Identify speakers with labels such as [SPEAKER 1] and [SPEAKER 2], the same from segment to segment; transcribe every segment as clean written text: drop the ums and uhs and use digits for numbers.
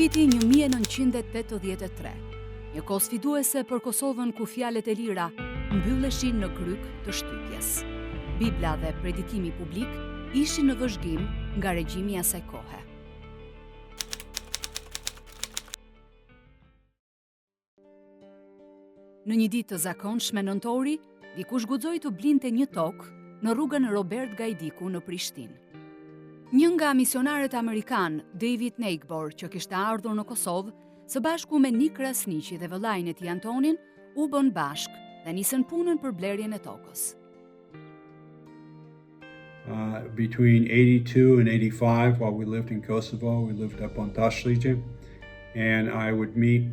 [SPEAKER 1] vitin 1983, një kohë sfiduese për Kosovën ku fjalët e lira mbylleshin në kryq të shtypjes. Bibla dhe predikimi publik ishin në vëzhgim nga regjimi i asaj kohe. Në një ditë të zakonshme nëntori, dikush guxoi të blinte një tokë në rrugën Robert Gajdiku në Prishtinë. Një nga misionarët amerikan, David Neighbor, që kishte ardhur në Kosovë, së bashku me Nik Krasniqi dhe vëllain e tij Antonin, u bën bashk dhe nisën punën për blerjen e tokës.
[SPEAKER 2] Between 82 and 85, while we lived in Kosovo, we lived up on Tashliqe, and I would meet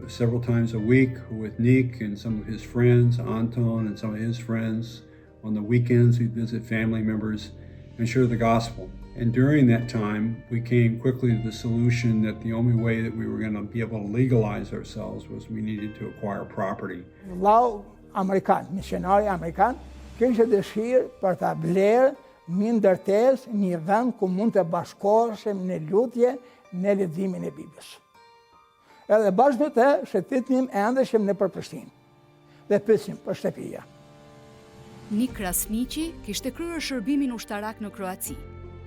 [SPEAKER 2] several times a week with Nik and some of his friends, Anton and some of his friends. On the weekends, we'd visit family members and share the gospel. And during that time, we came quickly to the solution that the only way that we were going to be able to legalize ourselves was we needed to acquire property.
[SPEAKER 3] Vllau amerikan, misionari amerikan, kishte dëshirë për ta blerë mi ndërtesë një vend ku mund të bashkoheshim në lutje në leximin e Biblës. Edhe bashkë me të, shëtitnim endeshim në Prishtinë dhe pyesim për shtëpia.
[SPEAKER 1] Nik Krasniqi kishte kryer shërbimin ushtarak në Kroaci.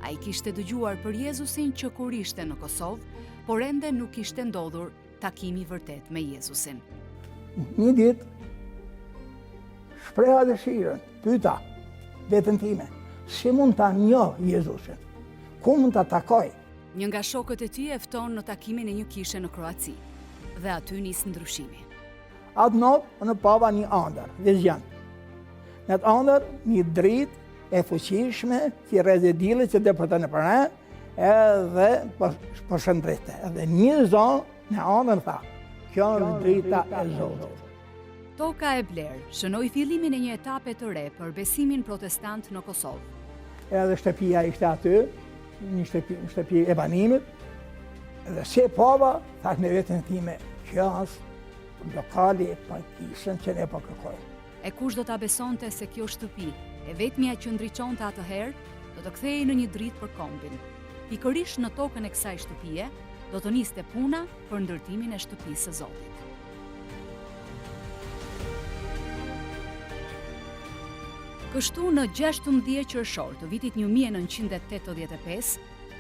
[SPEAKER 1] Ai kishte dëgjuar për Jezusin që kur ishte në Kosovë, por ende nuk kishte ndodhur takimi vërtet me Jezusin.
[SPEAKER 3] Një ditë, shpreha dëshirën, pyeta veten time, si mund ta njoh Jezusin? Ku mund ta takoj?
[SPEAKER 1] Një nga shokët e tij e fton në takimin e një kishe në Kroaci dhe aty nis ndryshimi.
[SPEAKER 3] Atë notë në pava një ëndër, vizion. Në atë ëndër një dritë e fuqishme që rezidile që depërta në përne edhe përshëndrite. Edhe një zonë në ëndër tha, kjo është drita e Zotit.
[SPEAKER 1] Toka e blerë shënoi fillimin e një etape të re për besimin protestant në Kosovë.
[SPEAKER 3] Edhe shtëpia ishte aty, një shtëpi e banimit, edhe se pova, thash me vetën time, kjo është lokali për kishën që ne po kërkojmë.
[SPEAKER 1] E kush do ta besonte se kjo shtëpi, e vetmja që ndriçonte atëherë, do të kthehej në një dritë për kombin. Pikërisht në tokën e kësaj shtëpie, do të niste puna për ndërtimin e shtëpisë së Zotit. Kështu në 16 qershor të vitit 1985,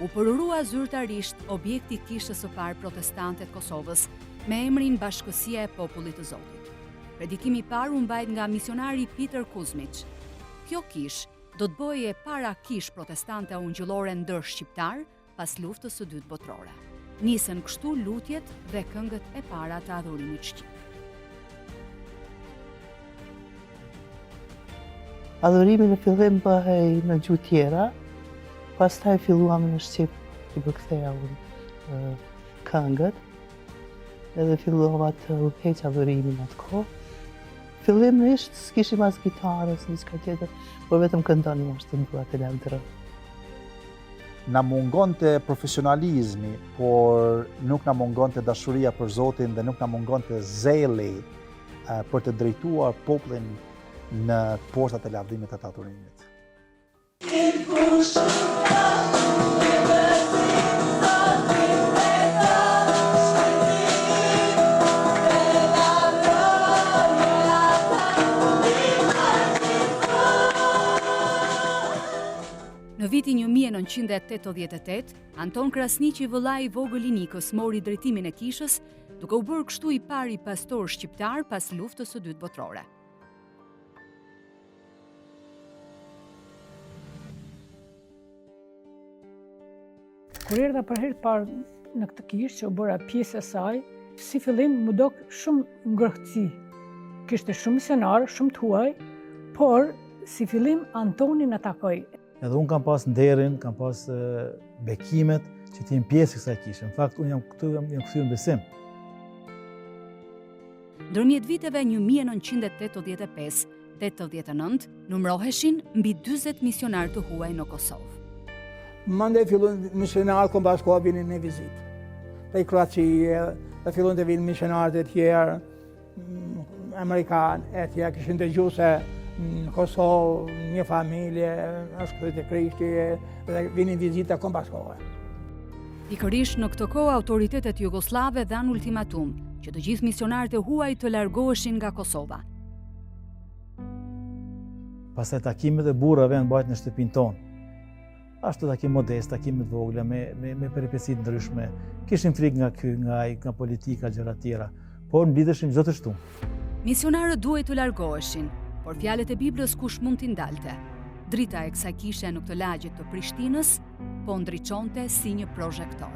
[SPEAKER 1] u përurua zyrtarisht objekti i kishës së parë protestante të Kosovës me emrin Bashkësia e Popullit të Zotit. Predikimi i parë u mbajt nga misionari Peter Kuzmić. Kjo kish do të bëjë e para kish protestante ungjillore ndër shqiptar pas luftës së dytë botërore. Nisën kështu lutjet dhe këngët e para të adhurimit shqip.
[SPEAKER 4] Adhurimi në fillim bëhej në gjuhë tjera, pastaj filluam në shqip të përktheja këngët, edhe fillova të udhëheq adhurimin atë kohë. Fillimisht s'kishim as gitarës, një s'ka tjetër, por vetëm këndonim ashtu në dua të lavdëroj.
[SPEAKER 5] Na mungonte profesionalizmi, por nuk na mungonte dashuria për Zotin dhe nuk na mungonte zeli për të drejtuar popullin në portat e lavdimit të adhurimit.
[SPEAKER 1] Në vitin 1988, Anton Krasniqi, vëllai i vogël i Nikës, mori drejtimin e kishës, duke u bërë kështu i pari pastor shqiptar pas luftës së dytë botërore.
[SPEAKER 6] Kur erdha për herë të parë në këtë kishë që u bëra pjesë e saj, si fillim më dok shumë ngrohtësi. Kishte shumë misionar, shumë të huaj, por si fillim Antoni na takoi.
[SPEAKER 7] Edhe unë kam pas nderin, kam pas bekimet që t'jem pjesë kësaj kishë. Në fakt, unë jam kthyer në besim.
[SPEAKER 1] Ndërmjet viteve 1985-89, numëroheshin mbi 40 misionar të huaj në Kosovë.
[SPEAKER 3] Mandej fillon misionarët kom pas kohë vinin në vizitë. Te Kroacie, dhe fillon të vinë misionarët e tjerë, amerikanë, e tjerë kishin dëgjuar se në Kosovë një familje është kthyer te Krishti dhe vinin vizita kom pas kohë.
[SPEAKER 1] Pikërisht në këtë kohë autoritetet jugoslave dhanë ultimatum që të gjithë misionarët e huaj të largoheshin nga Kosova.
[SPEAKER 7] Pastaj takimet e burrave janë bajt në shtëpinë tonë. Ashtu takim modest, takime të vogla me peripeci të ndryshme. Kishim frikë nga politika, gjëra të tjera, por mblidheshim çdo të shtunë.
[SPEAKER 1] Misionarët duhej të largoheshin, por fjalët e Biblës kush mund t'i ndalte. Drita e kësaj kishe në këtë lagje të Prishtinës po ndriçonte si një projektor.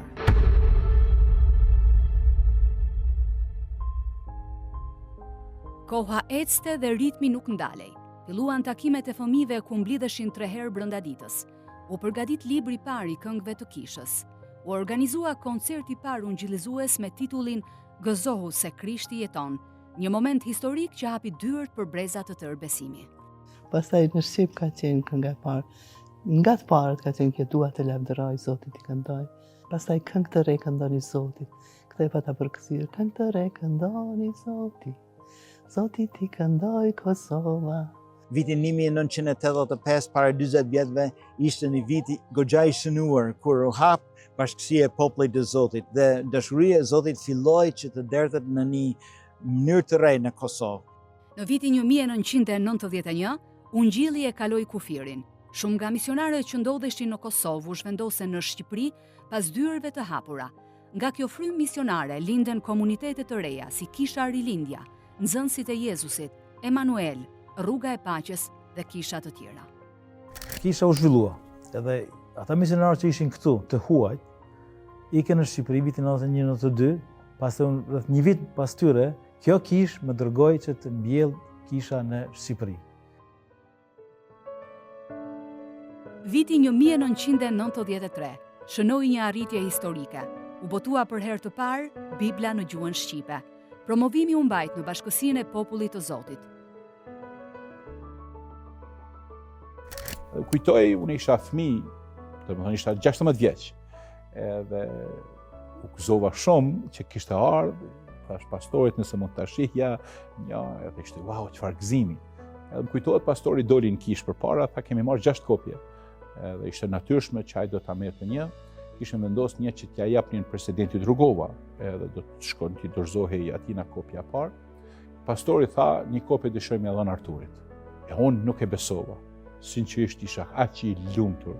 [SPEAKER 1] Koha ecte dhe ritmi nuk ndalej. Filluan takimet e fëmijëve ku mblidheshin 3 herë brenda ditës. U përgatit libri i parë i këngëve të kishës. U organizua koncerti i parë ungjillizues me titullin Gëzohu se Krishti jeton, një moment historik që hapi dyert për breza të tërë besimi.
[SPEAKER 4] Pastaj në Shqip ka qenë kënga e parë. Nga të parët ka qenë kjo dua të lavdëroj, Zotit i këndoj. Pastaj këngë të re këndoni Zotit. Këtë e pata përkësirë, këngë të re këndoni Zotit. Zotit i këndoj Kosova.
[SPEAKER 8] Vitin 1985, para 20 vjetëve, ishte një viti goxha i shënuar, kur u hap Bashkësia e Popullit të Zotit dhe dashuria e Zotit filloi që të derdhet në një mënyrë të re në Kosovë.
[SPEAKER 1] Në vitin 1991, ungjilli e kaloi kufirin. Shumë nga misionarët që ndodheshin në Kosovë u zhvendosen në Shqipëri pas dyerve të hapura. Nga kjo frymë misionare linden komunitete të reja si Kisha Rilindja, Nxënësit e Jezusit, Emanuel, Rruga e Paqes dhe kisha të tjera.
[SPEAKER 7] Kisha u zhvillua, edhe ata misionarë që ishin këtu të huaj, ikën në Shqipëri vitin 91-92, pas rreth një vit pas tyre, kjo kish më dërgoi që të mbjell kisha në Shqipëri.
[SPEAKER 1] Viti 1993 shënoi një arritje historike. U botua për herë të parë Bibla në gjuhën shqipe. Promovimi u mbajt në Bashkësinë e Popullit të Zotit.
[SPEAKER 9] Kujtoj, unë isha fëmijë, domethënë isha 16 vjeç. Edhe u gëzova shumë që kishte ardhur, thash pastorit nëse mund ta shihja, edhe ishte wow, çfarë gëzimi. Edhe më kujtohet pastori doli në kishë përpara, tha kemi marrë 6 kopje. Edhe ishte natyrshme që ai do ta merrte një. Kishim vendosur një që t'ja japnin presidentit Rugova, edhe do të shkon t'i dorëzohej atina kopja e parë. Pastori tha, një kopje dëshiroj m'ia dhën Arturit. E unë nuk e besova. Sinqerisht isha aq i lumtur.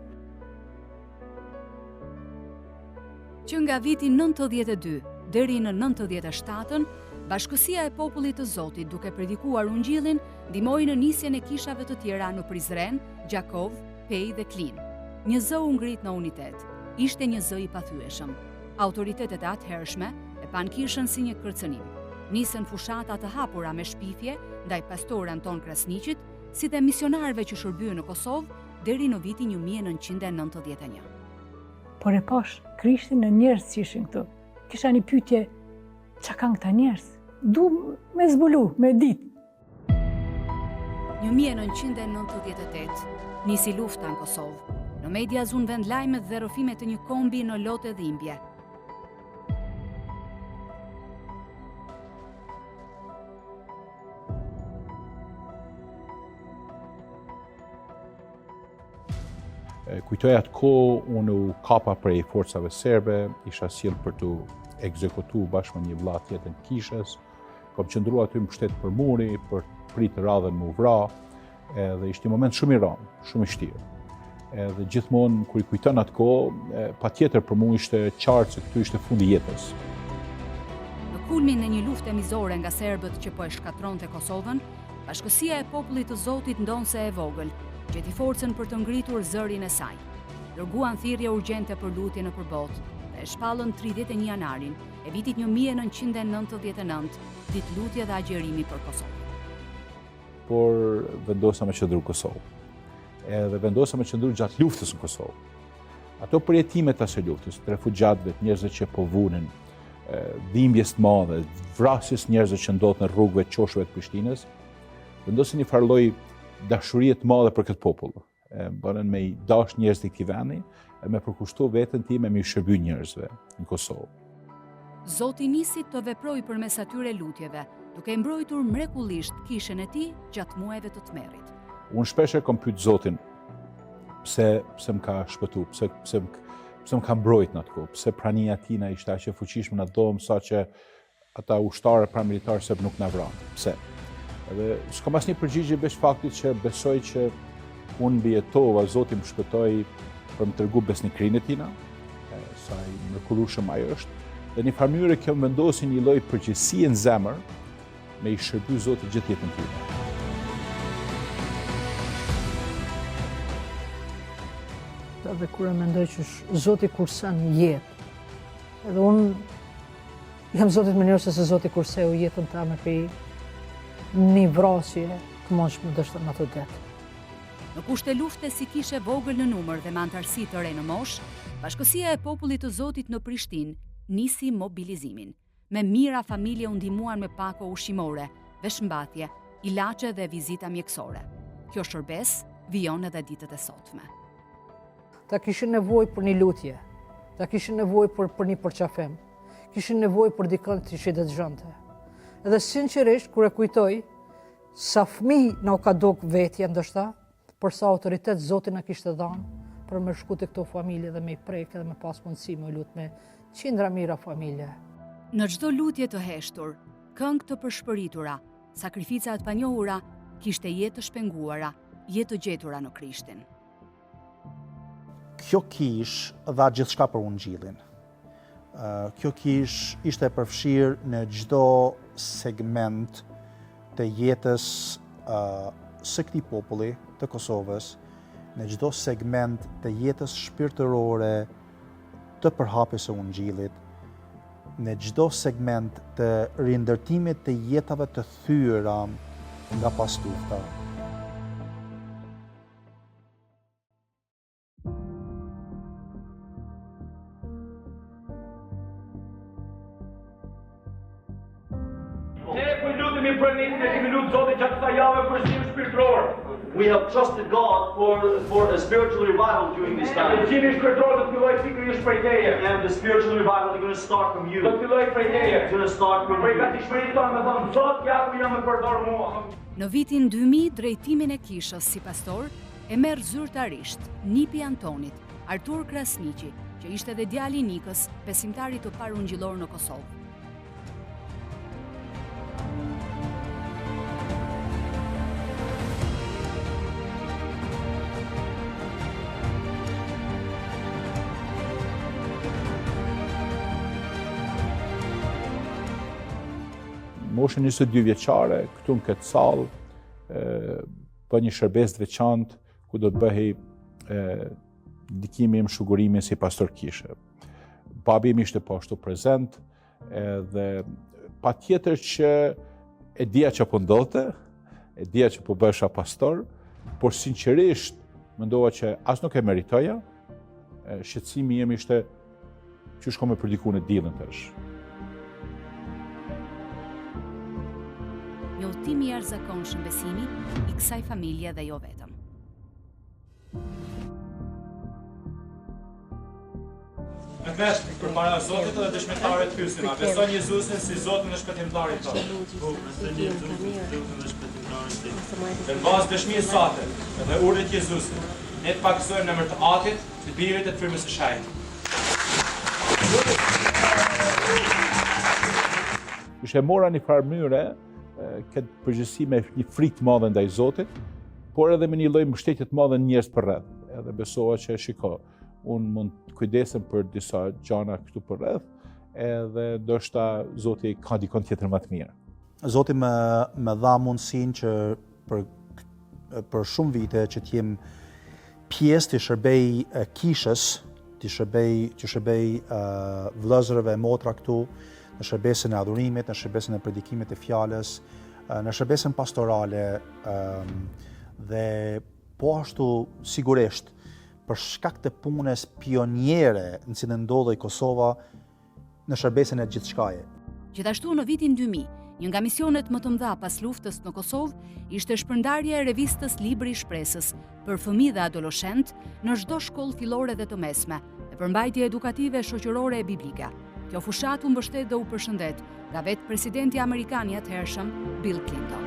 [SPEAKER 1] Që nga viti 92 deri në 97-ën, Bashkësia e Popullit të Zotit, duke predikuar ungjillin, ndihmoi në nisjen e kishave të tjera në Prizren, Gjakov, Pej dhe Klin. Një zë u ngrit në unitet. Ishte një zë i pathyeshëm. Autoritetet e atëhershme e pan kishën si një kërcënim. Nisën fushata të hapura me shpifje ndaj pastor Anton Krasniqit, si dhe misionarëve që shërbyen në Kosovë deri në vitin 1991.
[SPEAKER 6] Por e pash Krishtin në njerëz që ishin këtu. Kisha një pyetje, çka kanë këta njerëz? Du me zbulu, me ditë.
[SPEAKER 1] 1998 nisi lufta në Kosovë. Në media zun vend lajmet dhe rrëfimet të një kombi në lote dhimbje.
[SPEAKER 9] Kujtoj atë kohë, unë u kapa prej forcave serbe, isha sjell për të ekzekutuar bashkë me një vëlla tjetër të kishës. Kam qëndruar aty në pushtet për muri, për pritë radhën më vra, edhe ishte një moment shumë i rëndë, shumë i vështirë. Edhe gjithmonë kur i kujton atë kohë, patjetër për mua ishte qartë se këtu ishte fundi i jetës.
[SPEAKER 1] Në kulmin e një lufte mizore nga serbët që po e shkatronte Kosovën, Bashkësia e Popullit të Zotit ndonse e vogël, gjeti forcën për të ngritur zërin e saj. Dërguan thirrje urgjente për lutje në përbot dhe e shpallën 31 janarin e vitit 1999, ditë lutje dhe agjerimi për Kosovë.
[SPEAKER 9] Por vendosa me qëndru Kosovë. Edhe vendosa me qëndru gjatë luftës në Kosovë. Ato përjetimet asaj luftës, të refugjatëve, njerëzve që po vunin, dhimbjes të madhe, vrasjes njerëzve që ndodhet në rrugëve të qoshëve të Prishtinës, vendosin një farë lloj dashurie të madhe për këtë popull. Bënën me i dash njerëz të këtij vendi, e me përkushtu veten time me i shërby njerëzve në Kosovë.
[SPEAKER 1] Zoti nisi të veprojë përmes atyre lutjeve, duke mbrojtur mrekullisht kishën e tij gjatë muajve të tmerrit.
[SPEAKER 9] Unë shpesh e kam pyet Zotin pse më ka shpëtuar, pse pse më ka mbrojt në atë kohë, pse prania tina ishte aq e fuqishme në dom, sa që ata ushtarë paramilitarë sep nuk na vranë. Pse? Edhe s'kam asnjë përgjigje veç faktit që besoj që unë mbijetova, Zoti më shpëtoi për më tregu besnikrinë e tina, sa i mrekullueshëm ai është. Dhe në një farë mënyrë kjo më vendosi një lloj përgjegjësie në zemër me i shërby Zotit gjithë jetën time.
[SPEAKER 6] Edhe kur e mendoj që Zoti kursen jetë, edhe unë jam Zotit më njërë se Zoti kurseu jetën ta me për një vrasje të moshme dështë në ato detë.
[SPEAKER 1] Në kushte lufte si kishe vogël në numër dhe me antarësi të re në mosh, Bashkësia e Popullit të Zotit në Prishtinë nisi mobilizimin. Me mira familje u ndihmuan me pako ushqimore, veshmbathje, ilaçe dhe vizita mjekësore. Kjo shërbes vijon edhe ditët e sotme.
[SPEAKER 6] Ta kishin nevojë për një lutje, ta kishin nevojë për një përqafim, kishin nevojë për dikën të që i dëgjonte. Edhe sinqerisht, kur e kujtoj, sa fëmijë na u ka duk vetja ndoshta, për sa autoritet Zoti na kishte dhënë për me shku të këto familje dhe me i prek edhe me pas mundësi me lutë me qindra mira familje.
[SPEAKER 1] Në çdo lutje të heshtur, këngë të përshpëritura, sakrifica të panjohura, kishte jetë të shpenguara, jetë të gjetura në Krishtin.
[SPEAKER 5] Kjo kish dha gjithçka për Ungjillin. Kjo kish ishte përfshirë në çdo segment të jetës së këtij populli të Kosovës, në çdo segment të jetës shpirtërore të përhapjes së Ungjillit, në çdo segment të rindërtimit të jetave të thyera nga pastufta.
[SPEAKER 10] We have trusted God for a spiritual revival during this time. And the spiritual revival is going to start from you. It's going to start from you.
[SPEAKER 1] Në vitin 2000, drejtimin e kishës si pastor e merr zyrtarisht nipi Antonit, Artur Krasniqi, që ishte edhe djali i Nikës, besimtari të parë ungjillor në Kosovë.
[SPEAKER 9] Moshën 22 vjeçare, këtu në këtë sallë, për një shërbes të veçantë, ku do të bëhej ndikimi im shugurimi si pastor kishe. Babi im ishte po ashtu prezent, dhe patjetër që e dija që po ndodhte, e dija që po bësha pastor, por sinqerisht mendova që as nuk e meritoja, shqetësimi im ishte që shko me përdiku në dilën tash.
[SPEAKER 1] Një udhtim i jashtëzakonshëm besimi i kësaj familje dhe jo vetëm.
[SPEAKER 11] Në vesh, për para Zotit dhe dëshmitarit pyesim, a beson Jezusin si Zotin dhe shpëtimtarin tonë? Po, besoj Jezusin si Zotin dhe shpëtimtarin tonë. Në bazë dëshmisë sate dhe urdhit Jezusit, ne të pakësojmë në emër të Atit, të Birit e të Frymës së Shenjtë.
[SPEAKER 9] Ishte mora një farë mënyre këtë përgjësi me një frikë të madhe ndaj Zotit, por edhe me një lloj mbështetje të madhe në njerëz përreth. Edhe besova që shiko, unë mund të kujdesem për disa gjana këtu përreth, edhe ndoshta Zoti ka dikon tjetër më të mirë.
[SPEAKER 5] Zoti më dha mundësinë që për shumë vite që t'jem pjesë të shërbej kishës, të shërbej vëllezërve e motra këtu, në shërbesin e adhurimit, në shërbesin e predikimit të fjalës, në shërbesin pastorale, dhe po ashtu sigurisht për shkak të punës pionjere në cilën ndodhej Kosova në shërbesin e gjithçkaje.
[SPEAKER 1] Gjithashtu në vitin 2000, një nga misionet më të mëdha pas luftës në Kosovë ishte shpërndarja e revistës Libri i Shpresës për fëmijë dhe adoleshent në çdo shkollë fillore dhe të mesme, dhe përmbajtje edukative shoqërore e biblike. Kjo fushat u mbështet dhe u përshëndet nga vetë presidenti amerikan i atëhershëm Bill Clinton.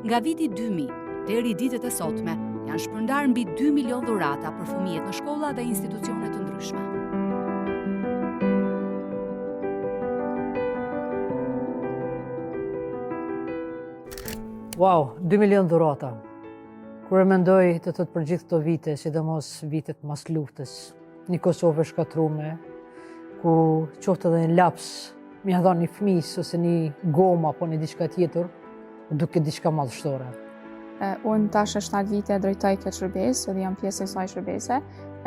[SPEAKER 1] Nga viti 2000 deri ditët e sotme, janë shpërndar mbi 2 milion dhurata për fëmijët në shkolla dhe institucione të ndryshme.
[SPEAKER 12] Wow, 2 milion dhurata. Kur e mendoj të për gjithë këto vite, sidomos vitet mas luftës, një Kosovë e shkatrume, ku qoftë edhe në laps, mi ha dhënë një fëmijë ose një gomë apo një diçka tjetër, duke diçka madhështore.
[SPEAKER 13] Unë tash e 7 vite drejtoj këtë shërbes, edhe jam pjesë e kësaj shërbese,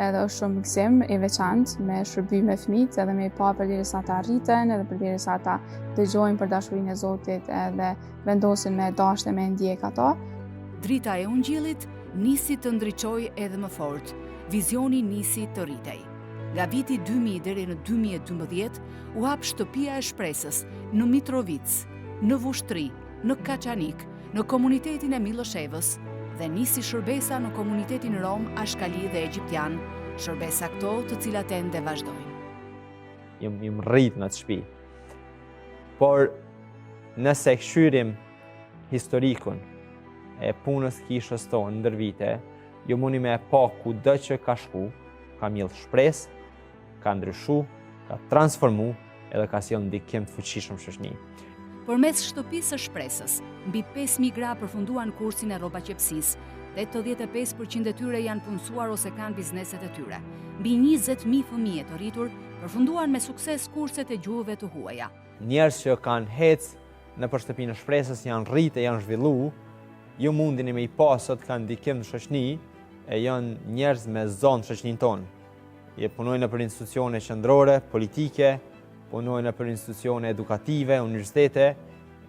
[SPEAKER 13] edhe është shumë gëzim i veçantë me shërby me fëmijët, edhe me pa përderisa ata rriten, edhe përderisa ata dëgjojnë për dashurinë e Zotit, edhe vendosin me dashje me ndjek ato.
[SPEAKER 1] Drita e Ungjillit nisi të ndriçoj edhe më fort. Vizioni nisi të rritej. Nga viti 2000 deri në 2012 u hap shtëpia e shpresës në Mitrovic, në Vushtri, në Kaçanik, në komunitetin e Milloshevës dhe nisi shërbesa në komunitetin Rom, Ashkali dhe Egjiptian, shërbesa këto të cilat ende vazhdojnë.
[SPEAKER 14] Jam rrit në të shtëpi. Por nëse këshyrim historikun e punës kishës tonë ndër vite, jo mundi me pa kudo që ka shku, ka mjell shpresë, ka ndryshu, ka transformu edhe ka sjell ndikim të fuqishëm shoqëni.
[SPEAKER 1] Përmes shtëpisë së shpresës, mbi 5.000 gra përfunduan kursin e rrobaqepsisë, 85% e tyre janë punësuar ose kanë bizneset e tyre. Mbi 20.000 fëmijë të rritur përfunduan me sukses kurset e gjuhëve të huaja.
[SPEAKER 14] Njerëz që kanë hecë në shtëpinë e shpresës, janë rritë, janë zhvillu, ju mundin me i pa sot kanë ndikim në shoqëni e janë njerëz me zonë shoqëninë tonë. Je punojnë për institucione qendrore, politike, punojnë për institucione edukative, universitete,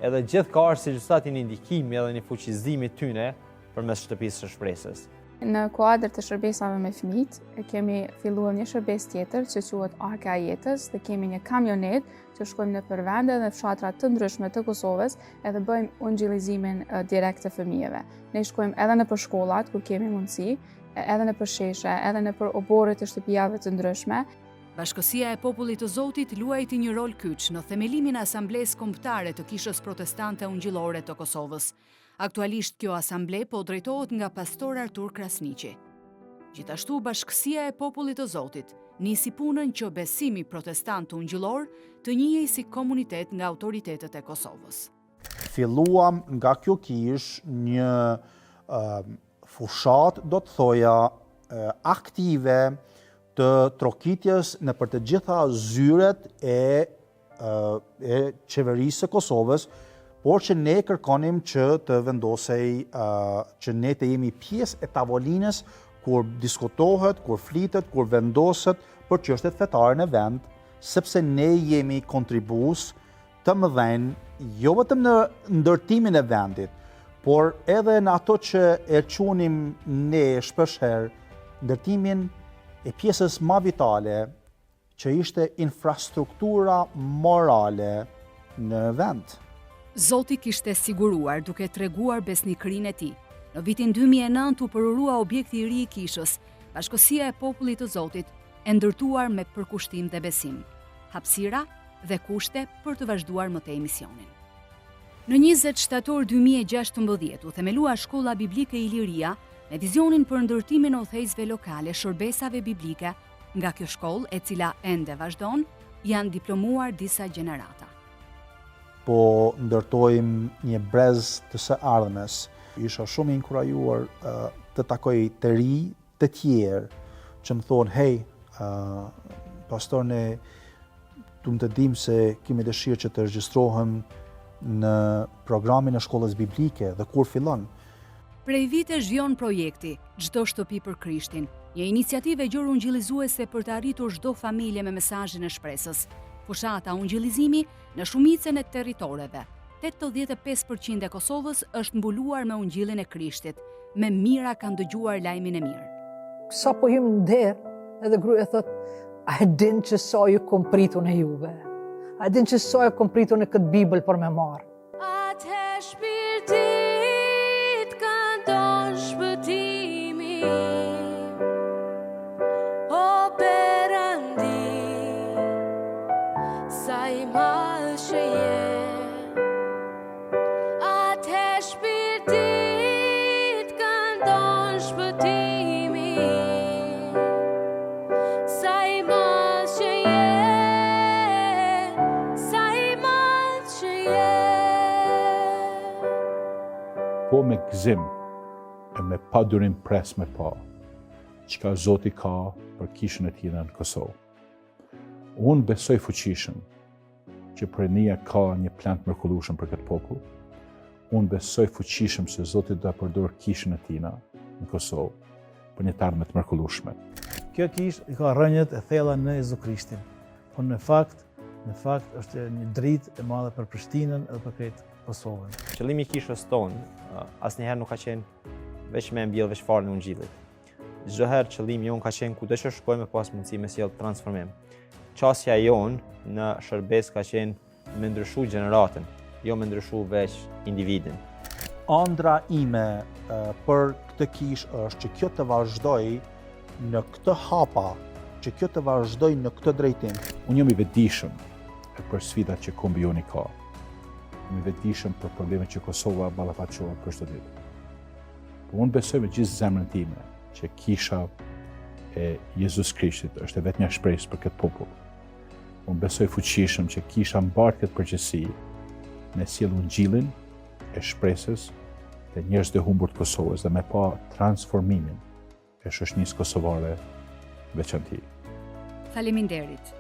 [SPEAKER 14] edhe gjithë ka arë si gjithat një ndikimi edhe një fuqizimi tyne përmes shtëpisë së shpresës.
[SPEAKER 13] Në kuadër të shërbesave me fëmijët, kemi filluar një shërbes tjetër që quhet Arka e Jetës dhe kemi një kamionet që shkojmë në vende dhe fshatra të ndryshme të Kosovës edhe bëjmë ungjillizimin direkt të fëmijëve. Ne shkojmë edhe në për shkollat kur kemi mundësi, edhe në për sheshe, edhe në për oborët të shtëpijave të ndryshme.
[SPEAKER 1] Bashkësia e Popullit të Zotit luajti një rol kyç në themelimin e Asamblesë Kombëtare të Kishës Protestante Ungjillore të Kosovës. Aktualisht kjo asamble po drejtohet nga pastor Artur Krasniqi. Gjithashtu Bashkësia e Popullit të Zotit nisi punën që besimi protestant ungjillor të njihej si komunitet nga autoritetet e Kosovës.
[SPEAKER 5] Filluam nga kjo kish një fushat, do të thoja, aktive të trokitjes në për të gjitha zyret e qeverisë së Kosovës, por që ne kërkonim që të vendosej që ne të jemi pjesë e tavolinës kur diskutohet, kur flitet, kur vendoset për çështjet fetare në vend, sepse ne jemi kontribues të mëdhenj jo vetëm në ndërtimin e vendit, por edhe në ato që e qunim ne shpeshherë ndërtimin e pjesës më vitale që ishte infrastruktura morale në vend.
[SPEAKER 1] Zoti kishte siguruar duke treguar besnikërinë e tij. Në vitin 2009 u përurua objekti i ri i kishës, Bashkësia e Popullit të Zotit, e ndërtuar me përkushtim dhe besim, hapësira dhe kushte për të vazhduar më tej misionin. Në 20 shtator 2016 u themelua Shkolla Biblike Iliria me vizionin për ndërtimin e udhëheqësve lokale, shërbesave biblike. Nga kjo shkollë, e cila ende vazhdon, janë diplomuar disa gjenerata.
[SPEAKER 5] Po ndërtojmë një brez të së ardhmes. Isha shumë inkurajuar të takoj të ri, të tjerë, që më thonë, hej, pastor, ne du të dim se kemi dëshirë që të regjistrohem në programin e shkollës biblike dhe kur fillon.
[SPEAKER 1] Prej vite zhjon projekti Çdo shtëpi për Krishtin, një iniciativë gjërë ungjillizuese për të arritur çdo familje me mesazhin e shpresës. Fushata ungjillizimi në shumicën e territoreve. 85% e Kosovës është mbuluar me ungjillin e Krishtit. Me mira kanë dëgjuar lajmin e mirë.
[SPEAKER 12] Sa po hym në derë, edhe gruaja thot, a e din që sa ju kom pritun e juve? A e din që sa ju kom pritun e këtë Bibël për me marë?
[SPEAKER 15] Atë shpirtit këndon shpëtimi, o Perëndi, sa i madh që je. Atë shpirtit
[SPEAKER 9] bo me gëzim e me pa durim pres me pa çka Zoti ka për kishën e tina në Kosovë. Unë besoj fuqishëm që prenia ka një plan të mrekullueshëm për këtë popull. Unë besoj fuqishëm se Zoti do ta përdor kishën e tina në Kosovë për një ardhmë të mrekullueshme.
[SPEAKER 7] Kjo kishë i ka rënjët e thella në Jezu Krishtin, por në fakt është një dritë e madhe për Prishtinën edhe për këtë Kosovën.
[SPEAKER 14] Qëllimi i kishës tonë asnjëherë nuk ka qenë veç me mbjellë veç farën e ungjillit. Çdo herë qëllimi jon ka qenë kudo që shkojmë pas mundësi me sjell transformim. Qasja jon në shërbes ka qenë me ndryshu gjeneratën, jo me ndryshu veç individin.
[SPEAKER 5] Ëndra ime për këtë kishë është që kjo të vazhdoj në këtë hapa, që kjo të vazhdoj në këtë drejtim.
[SPEAKER 9] Unë jam i vetëdijshëm për sfidat që kombi joni ka. Jam i vetëdijshëm për problemet që Kosova ballafaqohet për çdo ditë. Po unë besoj me gjithë zemrën time që kisha e Jezus Krishtit është vetëm një shpresë për këtë popull. Unë besoj fuqishëm që kisha mbart këtë përgjegjësi me sjell ungjillin e shpresës të njerëzve të humbur të Kosovës dhe me pa transformimin e shoqënisë kosovare veçanti.
[SPEAKER 1] Faleminderit.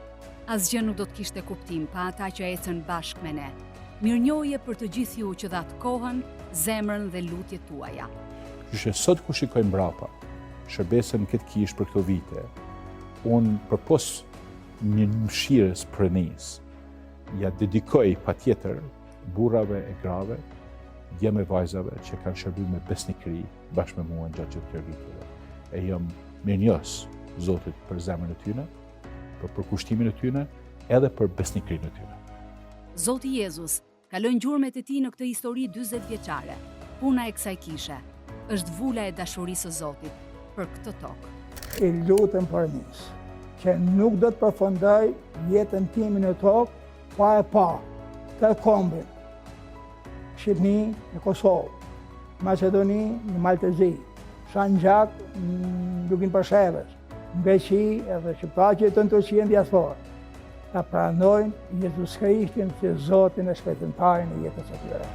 [SPEAKER 1] Asgjë nuk do të kishte kuptim pa ata që ecën bashkë me ne. Mirënjohje për të gjithë ju që dhat kohën, zemrën dhe lutjet tuaja.
[SPEAKER 9] Kështu që sot ku shikoj mbrapa shërbesën këtë kishë për këto vite, unë përpos një mëshirës prenis, ja dedikoj patjetër burrave e grave, djemë e vajzave që kanë shërbyr me besnikëri bashkë me mua gjatë gjithë këtyre viteve. E jam mirënjohës Zotit për zemrën e tyre, për përkushtimin e tyre, edhe për besnikërinë e tyre.
[SPEAKER 1] Zoti Jezus ka lënë gjurmët e tij në këtë histori 40 vjeçare. Puna e kësaj kishe është vula e dashurisë së Zotit për këtë tokë.
[SPEAKER 3] I lutem për nis, që nuk do të përfundoj jetën time në tokë pa e pa të kombin, Shqipni në Kosovë, Macedoni në Maltezi, Sanxhak në Lugin Përshevës, Greqi edhe shqiptarët që jetojnë në Turqi në diasporë, ta pranojnë Jezus Krishtin si Zotin e shpëtimtarin e jetës së tyre.